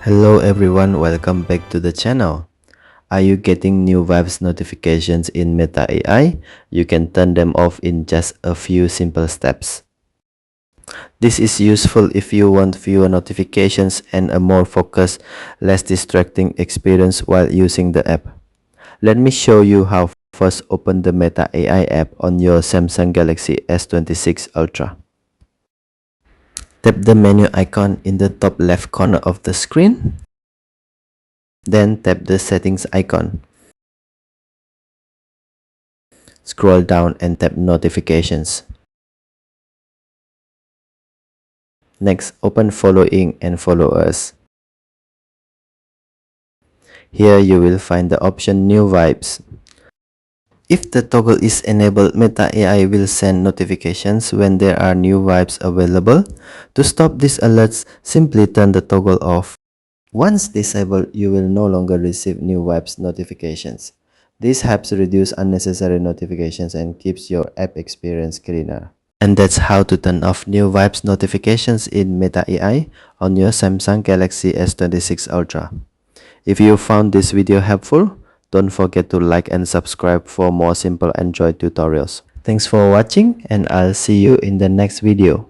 Hello everyone, welcome back to the channel. Are you getting new vibes notifications in Meta AI? You can turn them off in just a few simple steps. This is useful if you want fewer notifications and a more focused, less distracting experience while using the app. Let me show you how. First, open the Meta AI app on your Samsung Galaxy S26 Ultra. Tap the menu icon in the top left corner of the screen. Then tap the settings icon. Scroll down and tap notifications. Next, open following and follow us. Here you will find the option new vibes. If the toggle is enabled, Meta AI will send notifications when there are new vibes available. To stop these alerts, simply turn the toggle off. Once disabled, you will no longer receive new vibes notifications. This helps reduce unnecessary notifications and keeps your app experience cleaner. And that's how to turn off new vibes notifications in Meta AI on your Samsung Galaxy S26 Ultra. If you found this video helpful, don't forget to like and subscribe for more simple Android tutorials. Thanks for watching and I'll see you in the next video.